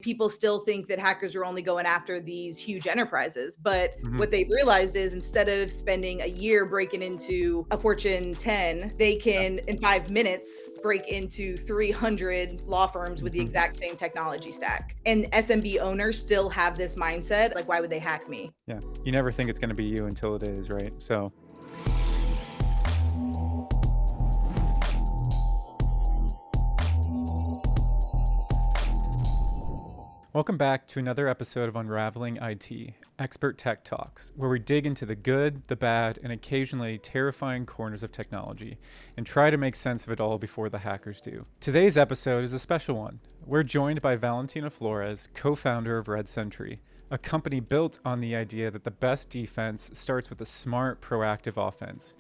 People still think that hackers are only going after these huge enterprises. But Mhm. what they've realized is instead of spending a year breaking into a Fortune 10, they can, in 5 minutes, break into 300 law firms with the Mhm. exact same technology stack. And SMB owners still have this mindset, like, why would they hack me? Yeah. You never think it's gonna be you until it is, right? So, welcome back to another episode of Unraveling IT, Expert Tech Talks, where we dig into the good, the bad, and occasionally terrifying corners of technology and try to make sense of it all before the hackers do. Today's episode is a special one. We're joined by Valentina Flores, co-founder of Red Sentry, a company built on the idea that the best defense starts with a smart, proactive offense.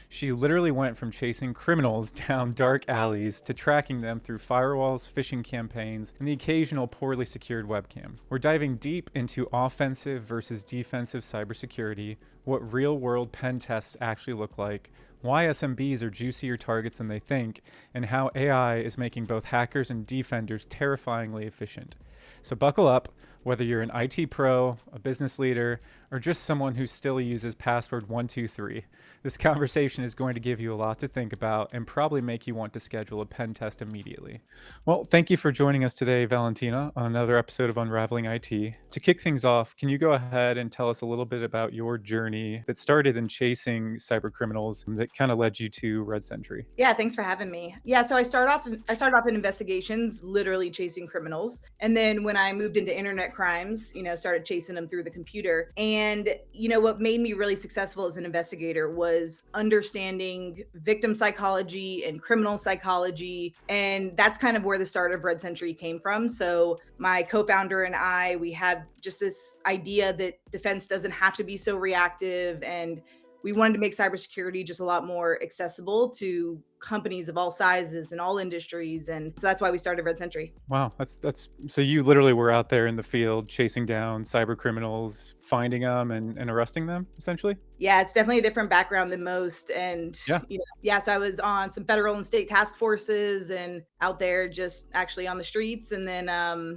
She literally went from chasing criminals down dark alleys to tracking them through firewalls, phishing campaigns, and the occasional poorly secured webcam. We're diving deep into offensive versus defensive cybersecurity, what real-world pen tests actually look like, why SMBs are juicier targets than they think, and how AI is making both hackers and defenders terrifyingly efficient. So buckle up, whether you're an IT pro, a business leader, or just someone who still uses password 123. This conversation is going to give you a lot to think about and probably make you want to schedule a pen test immediately. Well, thank you for joining us today, Valentina, on another episode of Unraveling IT. To kick things off, can you go ahead and tell us a little bit about your journey that started in chasing cyber criminals and that kind of led you to Red Sentry? Yeah, thanks for having me. Yeah, so I started off in investigations, literally chasing criminals. And then when I moved into internet crimes, started chasing them through the computer. And what made me really successful as an investigator was understanding victim psychology and criminal psychology. And that's kind of where the start of Red Sentry came from. So my co-founder and we had just this idea that defense doesn't have to be so reactive, and we wanted to make cybersecurity just a lot more accessible to companies of all sizes and all industries. And so that's why we started Red Sentry. Wow, that's so you literally were out there in the field chasing down cyber criminals, finding them and arresting them, essentially? Yeah, it's definitely a different background than most. And, Yeah. yeah, so I was on some federal and state task forces and out there just actually on the streets, and then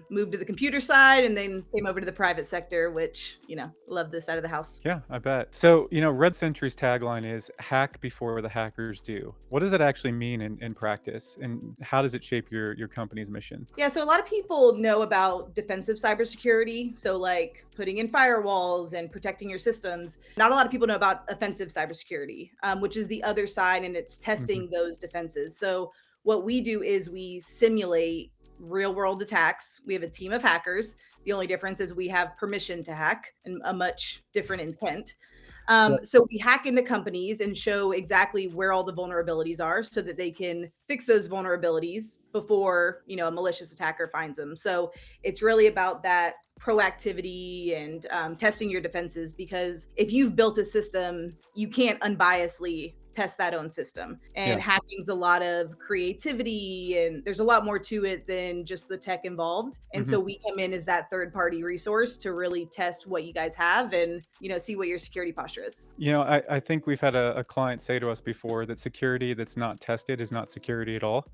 moved to the computer side and then came over to the private sector, which, love this side of the house. Yeah, I bet. So, Red Sentry's tagline is hack before the hackers do. What does that actually mean in practice? And how does it shape your company's mission? Yeah, so a lot of people know about defensive cybersecurity. So, like putting in firewalls and protecting your systems. Not a lot of people know about offensive cybersecurity, which is the other side, and it's Mhm. testing those defenses. So, what we do is we simulate real world attacks. We have a team of hackers. The only difference is we have permission to hack and a much different intent. Yeah. So we hack into companies and show exactly where all the vulnerabilities are so that they can fix those vulnerabilities before, a malicious attacker finds them. So it's really about that proactivity and testing your defenses, because if you've built a system, you can't unbiasedly test that own system. Yeah. And hacking's a lot of creativity, and there's a lot more to it than just the tech involved. And Mhm. so we come in as that third party resource to really test what you guys have and, see what your security posture is. I think we've had a client say to us before that security that's not tested is not security at all.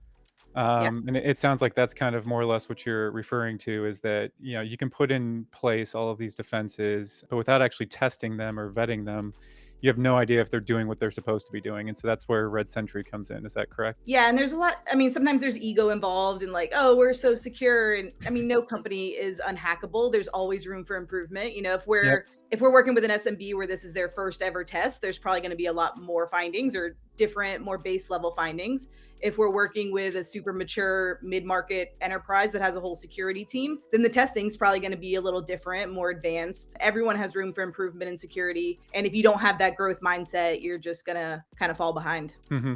Yeah. And it sounds like that's kind of more or less what you're referring to is that, you can put in place all of these defenses, but without actually testing them or vetting them, you have no idea if they're doing what they're supposed to be doing. And so that's where Red Sentry comes in. Is that correct? Yeah, and there's a lot. I mean, sometimes there's ego involved and like, oh, we're so secure. And I mean, no company is unhackable. There's always room for improvement. If Yep. we're working with an SMB where this is their first ever test, there's probably going to be a lot more findings or different, more base level findings. If we're working with a super mature mid-market enterprise that has a whole security team, then the testing is probably going to be a little different, more advanced. Everyone has room for improvement in security. And if you don't have that growth mindset, you're just going to kind of fall behind. Hmm.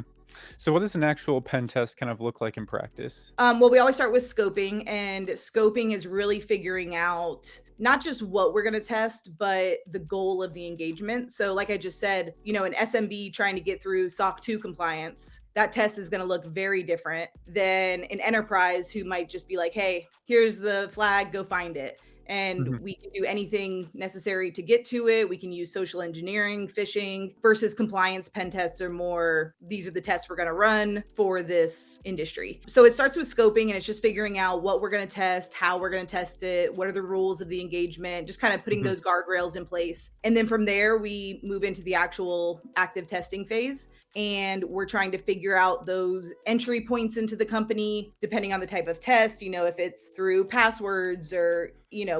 So what does an actual pen test kind of look like in practice? Well, we always start with scoping, and scoping is really figuring out not just what we're going to test, but the goal of the engagement. So, like I just said, an SMB trying to get through SOC 2 compliance, that test is going to look very different than an enterprise who might just be like, hey, here's the flag, go find it. and Mhm. we can do anything necessary to get to it. We can use social engineering, phishing, versus compliance pen tests are more, these are the tests we're going to run for this industry. So it starts with scoping, and it's just figuring out what we're going to test, how we're going to test it, what are the rules of the engagement, just kind of putting Mhm. those guardrails in place. And then from there, we move into the actual active testing phase, and we're trying to figure out those entry points into the company depending on the type of test, if it's through passwords or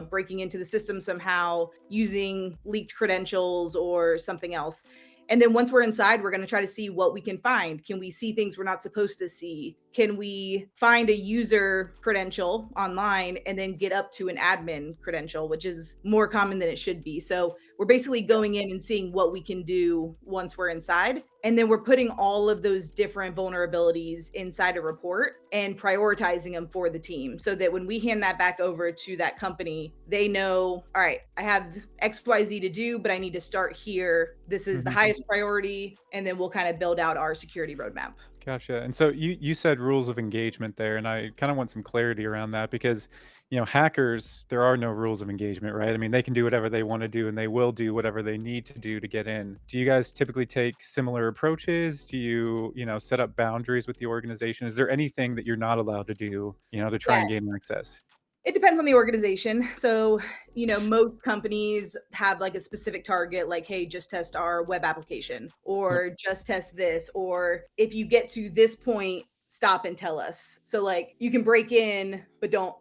breaking into the system somehow using leaked credentials or something else. And then once we're inside, we're going to try to see what we can find. Can we see things we're not supposed to see? Can we find a user credential online and then get up to an admin credential, which is more common than it should be? So we're basically going in and seeing what we can do once we're inside. And then we're putting all of those different vulnerabilities inside a report and prioritizing them for the team so that when we hand that back over to that company, they know, all right, I have XYZ to do, but I need to start here. This is the Mhm. highest priority. And then we'll kind of build out our security roadmap. Gotcha. And so you said rules of engagement there, and I kind of want some clarity around that because, hackers, there are no rules of engagement, right? I mean, they can do whatever they want to do and they will do whatever they need to do to get in. Do you guys typically take similar approaches? Do you, set up boundaries with the organization? Is there anything that you're not allowed to do, to try Yeah, and gain access? it depends on the organization. So, most companies have like a specific target, like, hey, just test our web application Yep. or just test this. Or if you get to this point, stop and tell us. So, like, you can break in, but don't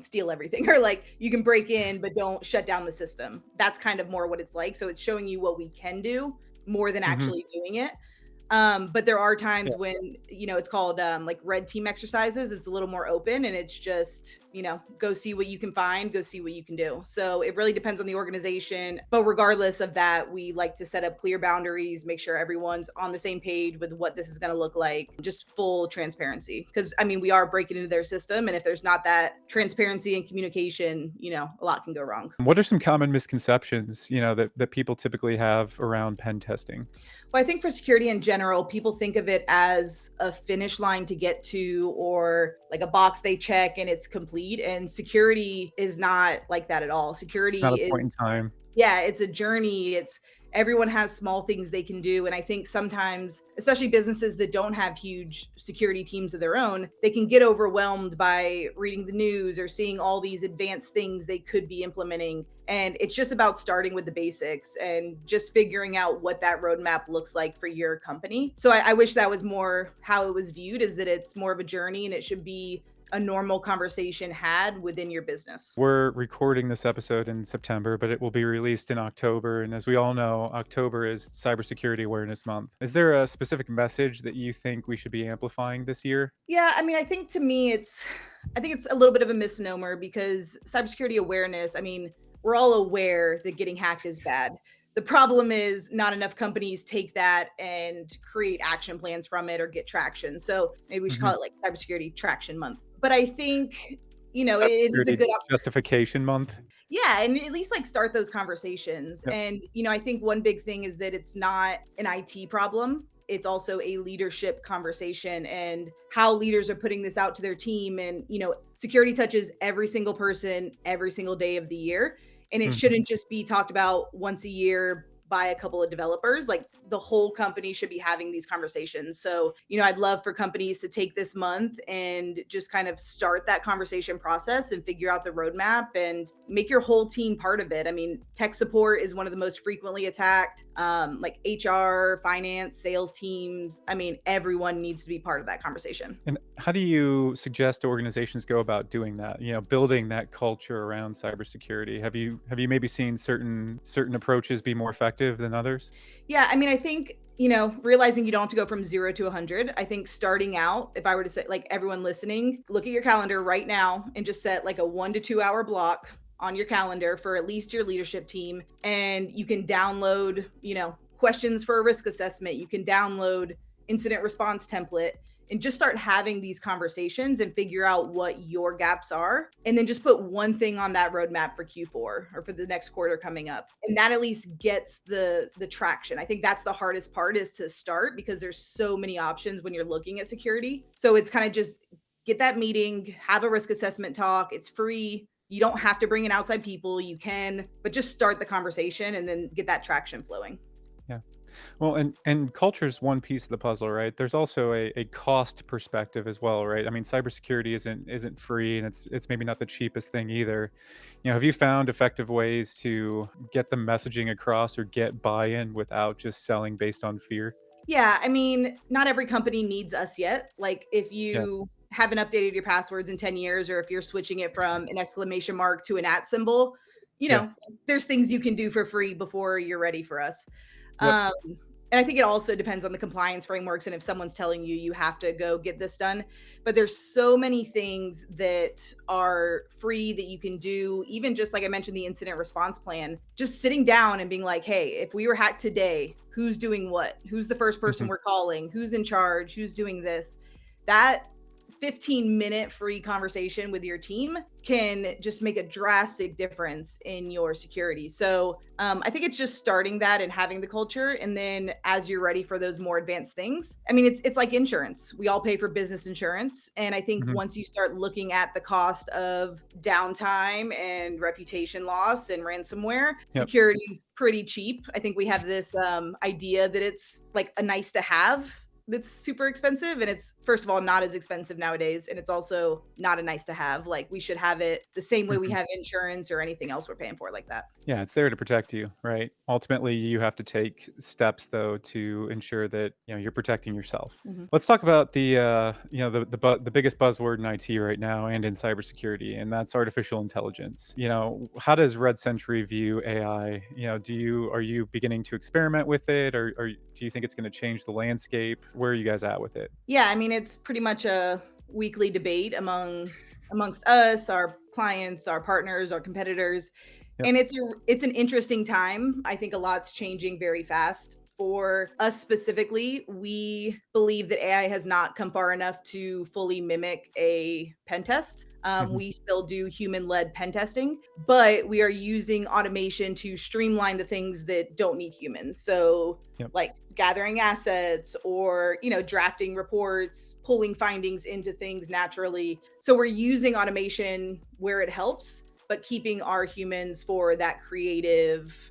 steal everything. Or like, you can break in, but don't shut down the system. That's kind of more what it's like. So, it's showing you what we can do more than Mhm. actually doing it. But there are Yeah. times when, it's called like red team exercises. It's a little more open and it's just, go see what you can find, go see what you can do. So it really depends on the organization. But regardless of that, we like to set up clear boundaries, make sure everyone's on the same page with what this is going to look like, just full transparency. Because I mean, we are breaking into their system. And if there's not that transparency and communication, a lot can go wrong. What are some common misconceptions, that people typically have around pen testing? Well, I think for security in general, people think of it as a finish line to get to or like a box they check and it's complete. And security is not like that at all. It's not Security a point in is, time. yeah, it's a journey. It's everyone has small things they can do. And I think sometimes, especially businesses that don't have huge security teams of their own, they can get overwhelmed by reading the news or seeing all these advanced things they could be implementing. And it's just about starting with the basics and just figuring out what that roadmap looks like for your company. So I wish that was more how it was viewed, is that it's more of a journey and it should be a normal conversation had within your business. We're recording this episode in September, but it will be released in October. And as we all know, October is Cybersecurity Awareness Month. Is there a specific message that you think we should be amplifying this year? Yeah, I mean, I think to me, I think it's a little bit of a misnomer because cybersecurity awareness, I mean, we're all aware that getting hacked is bad. The problem is not enough companies take that and create action plans from it or get traction. So maybe we should call Mhm. it like Cybersecurity Traction Month. But I think, it is a Cybersecurity good, Justification Month. yeah, and at least like start those conversations. Yep. And, I think one big thing is that it's not an IT problem. It's also a leadership conversation and how leaders are putting this out to their team. And, security touches every single person every single day of the year. And it Mhm. shouldn't just be talked about once a year by a couple of developers. Like the whole company should be having these conversations. So, I'd love for companies to take this month and just kind of start that conversation process and figure out the roadmap and make your whole team part of it. I mean, tech support is one of the most frequently attacked, like HR, finance, sales teams. I mean, everyone needs to be part of that conversation. And how do you suggest organizations go about doing that? Building that culture around cybersecurity. Have you maybe seen certain approaches be more effective than others? Yeah, I mean, I think, realizing you don't have to go from 0 to 100. I think starting out, if I were to say, like, everyone listening, look at your calendar right now and just set like a 1 to 2 hour block on your calendar for at least your leadership team. And you can download, questions for a risk assessment. You can download incident response template and just start having these conversations and figure out what your gaps are, and then just put one thing on that roadmap for Q4 or for the next quarter coming up, and that at least gets the traction. I think that's the hardest part, is to start, because there's so many options when you're looking at security. So it's kind of just get that meeting, have a risk assessment talk. It's free. You don't have to bring in outside people. You can, but just start the conversation and then get that traction flowing. Yeah. Well, and culture is one piece of the puzzle, right? There's also a cost perspective as well, right? I mean, cybersecurity isn't free, and it's maybe not the cheapest thing either. Have you found effective ways to get the messaging across or get buy-in without just selling based on fear? Yeah, I mean, not every company needs us yet. Like if Yeah. you haven't updated your passwords in 10 years, or if you're switching it from an exclamation mark to an at symbol, you Yeah. know, there's things you can do for free before you're ready for us. Yep. Um, and I think it also depends on the compliance frameworks and if someone's telling you you have to go get this done. But there's so many things that are free that you can do, even just like I mentioned, the incident response plan, just sitting down and being like, hey, if we were hacked today, who's doing what? Who's the first person Mhm. we're calling? Who's in charge? Who's doing this? That 15-minute free conversation with your team can just make a drastic difference in your security. So I think it's just starting that and having the culture. And then as you're ready for those more advanced things, I mean, it's like insurance. We all pay for business insurance. And I think Mhm. once you start looking at the cost of downtime and reputation loss and ransomware, Yep. security is pretty cheap. I think we have this idea that it's like a nice to have that's super expensive, and it's first of all not as expensive nowadays, and it's also not a nice to have. Like we should have it the same way we Mhm. have insurance or anything else we're paying for like that. Yeah, it's there to protect you, right? Ultimately, you have to take steps though to ensure that, you're protecting yourself. Mhm. Let's talk about the biggest buzzword in IT right now and in cybersecurity, and that's artificial intelligence. How does Red Sentry view AI? Are you beginning to experiment with it, or do you think it's going to change the landscape? Where are you guys at with it? Yeah, I mean it's pretty much a weekly debate amongst us, our clients, our partners, our competitors. Yep. And it's an interesting time. I think a lot's changing very fast. For us specifically, we believe that AI has not come far enough to fully mimic a pen test. Hmm. We still do human-led pen testing, but we are using automation to streamline the things that don't need humans. So Yep. like gathering assets or drafting reports, pulling findings into things naturally. So we're using automation where it helps, but keeping our humans for that creative,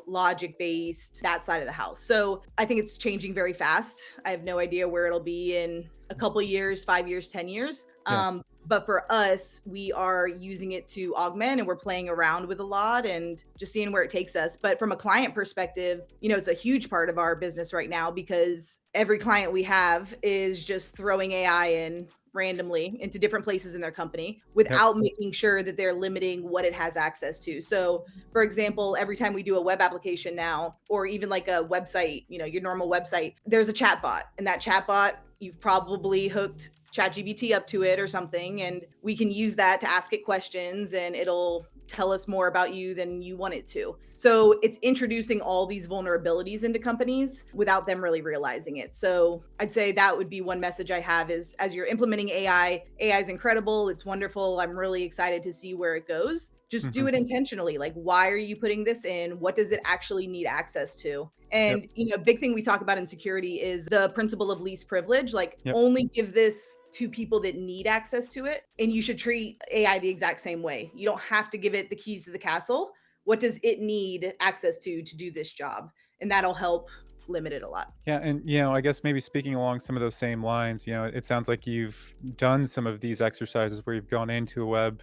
logic based, that side of the house. So I think it's changing very fast. I have no idea where it'll be in a couple years, 5 years, 10 years. Yeah. But for us, we are using it to augment, and we're playing around with a lot and just seeing where it takes us. But from a client perspective, it's a huge part of our business right now because every client we have is just throwing AI in randomly into different places in their company Yep. without making sure that they're limiting what it has access to. So, for example, every time we do a web application now, or even like a website, your normal website, there's a chat bot, and that chat bot, you've probably hooked ChatGPT up to it or something, and we can use that to ask it questions and it'll tell us more about you than you want it to. So it's introducing all these vulnerabilities into companies without them really realizing it. So I'd say that would be one message I have is as you're implementing AI is incredible. It's wonderful. I'm really excited to see where it goes. Just do Hmm. it intentionally. Like, why are you putting this in? What does it actually need access to? Yep. And, a big thing we talk about in security is the principle of least privilege. Like, Yep. only give this to people that need access to it. And you should treat AI the exact same way. You don't have to give it the keys to the castle. What does it need access to do this job? And that'll help limit it a lot. Yeah, and I guess maybe speaking along some of those same lines, it sounds like you've done some of these exercises where you've gone into a web,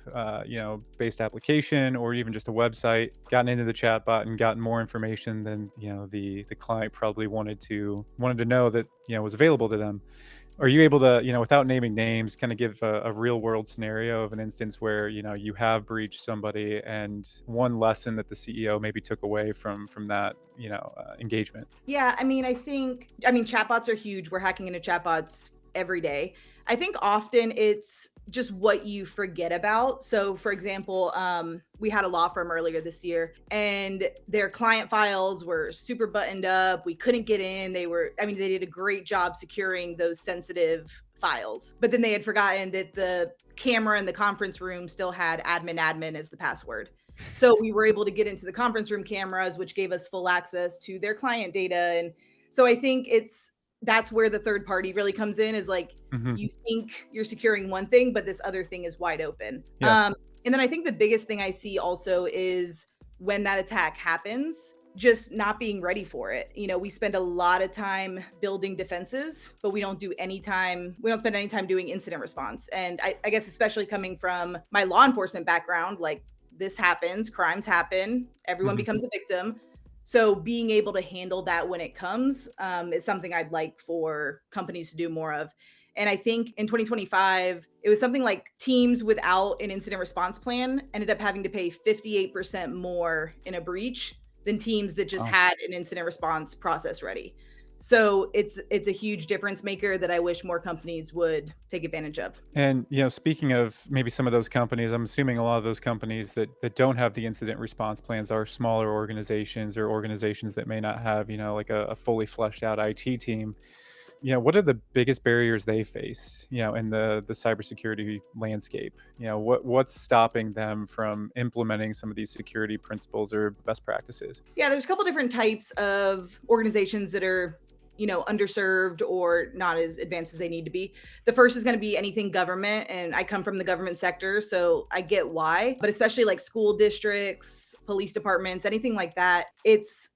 based application or even just a website, gotten into the chatbot and gotten more information than the client probably wanted to know that was available to them. Are you able to, without naming names, kind of give a real world scenario of an instance where, you have breached somebody and one lesson that the CEO maybe took away from that, engagement? Yeah, I mean chatbots are huge. We're hacking into chatbots every day. I think often it's just what you forget about. So for example, we had a law firm earlier this year and their client files were super buttoned up. We couldn't get in. They did a great job securing those sensitive files. But then they had forgotten that the camera in the conference room still had admin as the password. So we were able to get into the conference room cameras, which gave us full access to their client data. And so I think that's where the third party really comes in is like Hmm. you think you're securing one thing, but this other thing is wide open. Yeah. And then I think the biggest thing I see also is when that attack happens, just not being ready for it. We spend a lot of time building defenses, but we don't spend any time doing incident response. And I guess, especially coming from my law enforcement background, like this happens, crimes happen, everyone Mhm. becomes a victim. So being able to handle that when it comes is something I'd like for companies to do more of. And I think in 2025, it was something like teams without an incident response plan ended up having to pay 58% more in a breach than teams that just Wow. had an incident response process ready. So it's a huge difference maker that I wish more companies would take advantage of. And speaking of maybe some of those companies, I'm assuming a lot of those companies that don't have the incident response plans are smaller organizations or organizations that may not have like a fully fleshed out IT team. What are the biggest barriers they face, in the cybersecurity landscape? What's stopping them from implementing some of these security principles or best practices? Yeah, there's a couple different types of organizations that are, underserved or not as advanced as they need to be. The first is going to be anything government, and I come from the government sector, so I get why. But especially like school districts, police departments, anything like that, it's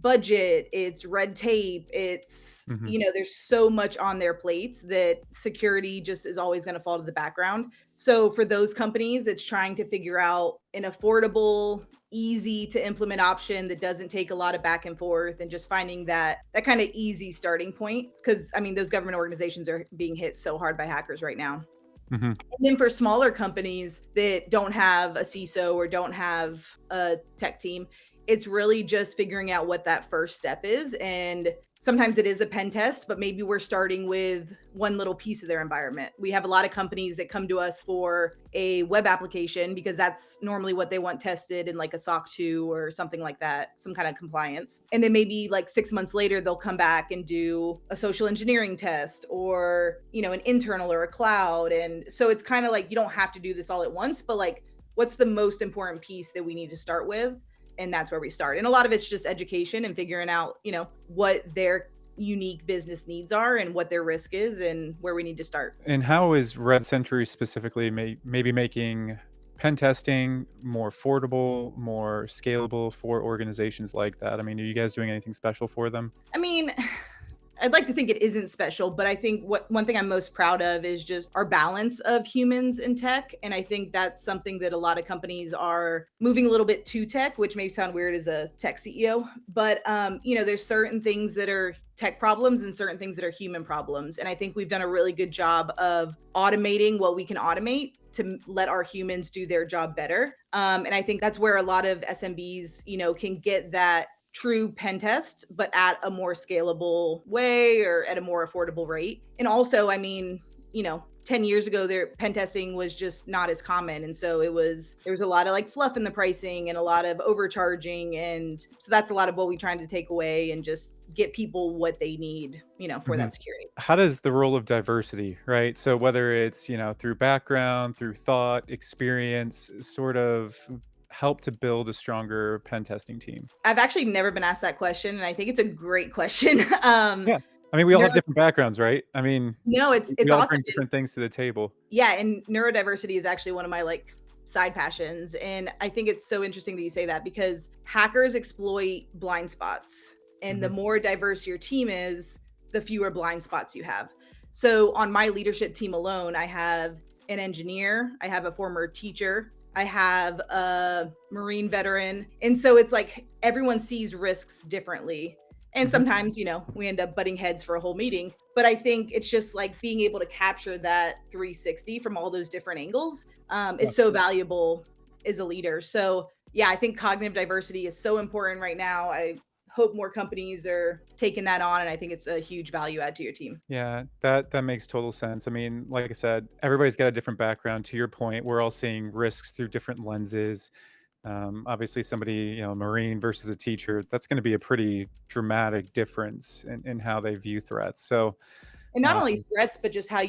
budget, it's red tape, it's Hmm. there's so much on their plates that security just is always going to fall to the background. So for those companies, it's trying to figure out an affordable, easy to implement option that doesn't take a lot of back and forth, and just finding that kind of easy starting point, because I mean those government organizations are being hit so hard by hackers right now. Hmm. And then for smaller companies that don't have a CISO or don't have a tech team, it's really just figuring out what that first step is. And sometimes it is a pen test, but maybe we're starting with one little piece of their environment. We have a lot of companies that come to us for a web application because that's normally what they want tested in like a SOC 2 or something like that, some kind of compliance. And then maybe like 6 months later, they'll come back and do a social engineering test or, an internal or a cloud. And so it's kind of like you don't have to do this all at once, but like what's the most important piece that we need to start with? And that's where we start. And a lot of it's just education and figuring out, what their unique business needs are and what their risk is and where we need to start. And how is Red Sentry specifically maybe making pen testing more affordable, more scalable for organizations like that? I mean, are you guys doing anything special for them? I mean, I'd like to think it isn't special, but I think one thing I'm most proud of is just our balance of humans and tech. And I think that's something that a lot of companies are moving a little bit to tech, which may sound weird as a tech CEO. But there's certain things that are tech problems and certain things that are human problems. And I think we've done a really good job of automating what we can automate to let our humans do their job better. And I think that's where a lot of SMBs, can get that true pen test, but at a more scalable way or at a more affordable rate. And also, I mean, 10 years ago, their pen testing was just not as common. And so there was a lot of like fluff in the pricing and a lot of overcharging. And so that's a lot of what we're trying to take away and just get people what they need, for Mhm. that security. How does the role of diversity, right? So whether it's, through background, through thought, experience, sort of help to build a stronger pen testing team? I've actually never been asked that question. And I think it's a great question. Yeah. I mean, we all have Neuro, different backgrounds, right? I mean, no, it's we all awesome. bring different things to the table. Yeah, and neurodiversity is actually one of my like side passions, and I think it's so interesting that you say that because hackers exploit blind spots, and the Mhm. more diverse your team is, the fewer blind spots you have. So on my leadership team alone, I have an engineer, I have a former teacher, I have a marine veteran, and so it's like everyone sees risks differently. And Mhm. sometimes, we end up butting heads for a whole meeting. But I think it's just like being able to capture that 360 from all those different angles Yeah. is so valuable as a leader. So, yeah, I think cognitive diversity is so important right now. I hope more companies are taking that on. And I think it's a huge value add to your team. Yeah, that makes total sense. I mean, like I said, everybody's got a different background. To your point, we're all seeing risks through different lenses. Obviously, somebody, a Marine versus a teacher, that's going to be a pretty dramatic difference in how they view threats. So, And not only um, threats, but just how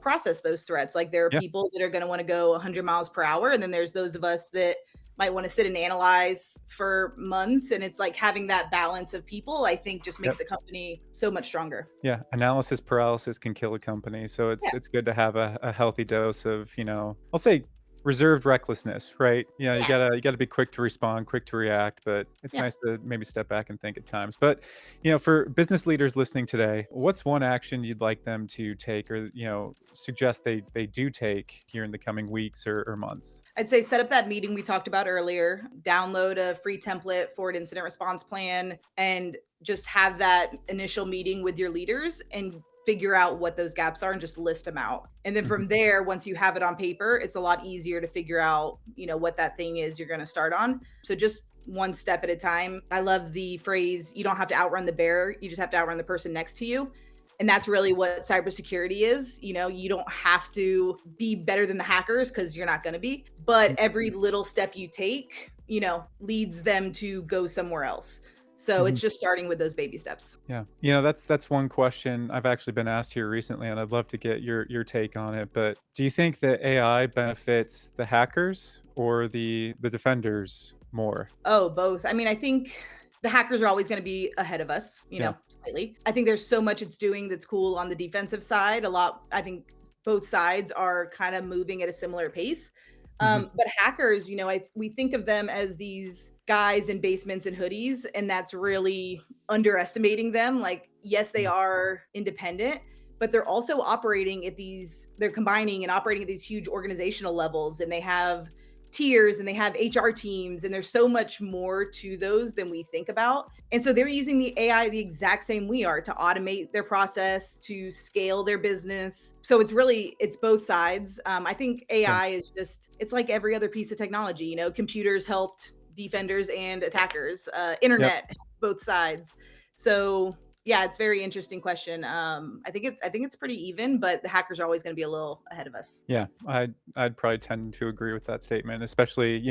process those threats. Like there are yeah, people that are going to want to go 100 miles per hour. And then there's those of us that might want to sit and analyze for months. And it's like having that balance of people, I think just yep, makes a company so much stronger. yeah. Analysis paralysis can kill a company. So Yeah. it's good to have a healthy dose of, I'll say reserved recklessness, right? You Yeah. gotta be quick to respond, quick to react, but it's Yeah. nice to maybe step back and think at times. But, for business leaders listening today, what's one action you'd like them to take or, suggest they do take here in the coming weeks or months? I'd say set up that meeting we talked about earlier, download a free template for an incident response plan, and just have that initial meeting with your leaders and figure out what those gaps are and just list them out. And then Mhm. from there, once you have it on paper, it's a lot easier to figure out, what that thing is you're going to start on. So just one step at a time. I love the phrase, you don't have to outrun the bear, you just have to outrun the person next to you. And that's really what cybersecurity is. You don't have to be better than the hackers because you're not going to be, but every little step you take, leads them to go somewhere else. So Mhm. it's just starting with those baby steps. Yeah. That's one question I've actually been asked here recently, and I'd love to get your take on it. But do you think that AI benefits the hackers or the defenders more? Oh, both. I mean, I think the hackers are always going to be ahead of us, Yeah. slightly. I think there's so much it's doing that's cool on the defensive side. A lot, I think both sides are kind of moving at a similar pace. Mhm. But hackers, we think of them as these guys in basements and hoodies, and that's really underestimating them. Like, yes, they Yeah. are independent, but they're also they're combining and operating at these huge organizational levels, and they have tiers and they have HR teams, and there's so much more to those than we think about. And so they're using the AI the exact same we are to automate their process, to scale their business. So it's both sides. I think Yeah. AI it's like every other piece of technology. Computers helped defenders and attackers, Yep. internet, both sides. So yeah, it's a very interesting question. I think it's pretty even, but the hackers are always going to be a little ahead of us. Yeah, I'd probably tend to agree with that statement, especially,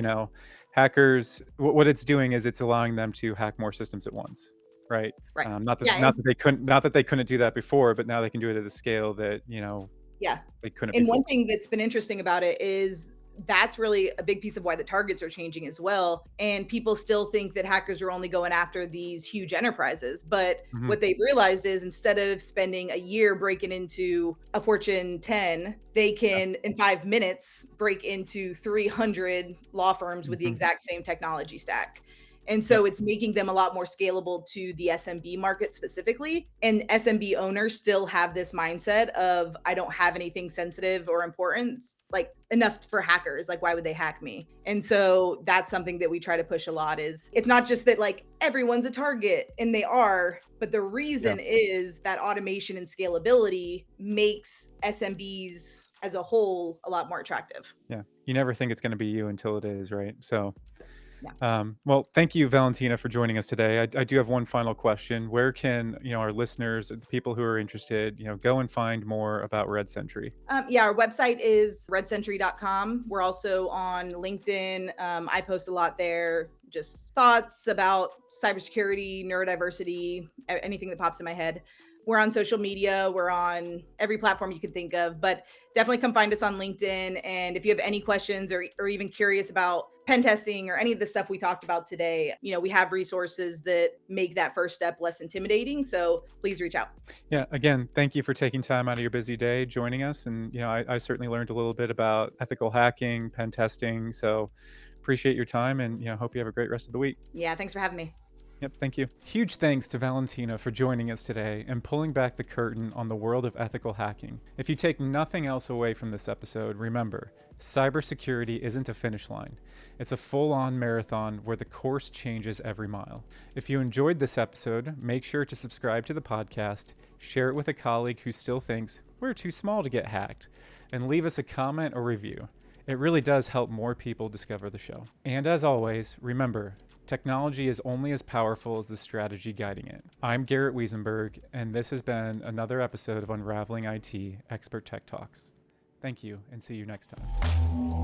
hackers, what it's doing is it's allowing them to hack more systems at once, right? Right. Not that Yeah. And they couldn't do that before, but now they can do it at a scale that, yeah. they couldn't And before. one thing that's been interesting about it is that's really a big piece of why the targets are changing as well. And people still think that hackers are only going after these huge enterprises. But Mhm. what they've realized is instead of spending a year breaking into a Fortune 10, they Yeah. can, in 5 minutes, break into 300 law firms with the Mhm. exact same technology stack. And Yep. so it's making them a lot more scalable to the SMB market specifically. And SMB owners still have this mindset of, I don't have anything sensitive or important, like enough for hackers. Like, why would they hack me? And so that's something that we try to push a lot is it's not just that like everyone's a target, and they are, but the Yeah. reason is that automation and scalability makes SMBs as a whole a lot more attractive. Yeah. You never think it's gonna be you until it is, right? So, Yeah. well, thank you, Valentina, for joining us today. I do have one final question. Where can, our listeners, the people who are interested, go and find more about Red Sentry? Yeah, our website is redsentry.com. We're also on LinkedIn. I post a lot there, just thoughts about cybersecurity, neurodiversity, anything that pops in my head. We're on social media. We're on every platform you can think of, but definitely come find us on LinkedIn. And if you have any questions or even curious about pen testing or any of the stuff we talked about today, we have resources that make that first step less intimidating. So please reach out. Yeah, again, thank you for taking time out of your busy day joining us. And, I certainly learned a little bit about ethical hacking, pen testing. So appreciate your time and, hope you have a great rest of the week. Yeah, thanks for having me. Yep, thank you. Huge thanks to Valentina for joining us today and pulling back the curtain on the world of ethical hacking. If you take nothing else away from this episode, remember, cybersecurity isn't a finish line. It's a full-on marathon where the course changes every mile. If you enjoyed this episode, make sure to subscribe to the podcast, share it with a colleague who still thinks we're too small to get hacked, and leave us a comment or review. It really does help more people discover the show. And as always, remember, technology is only as powerful as the strategy guiding it. I'm Garrett Wiesenberg, and this has been another episode of Unraveling IT Expert Tech Talks. Thank you, and see you next time.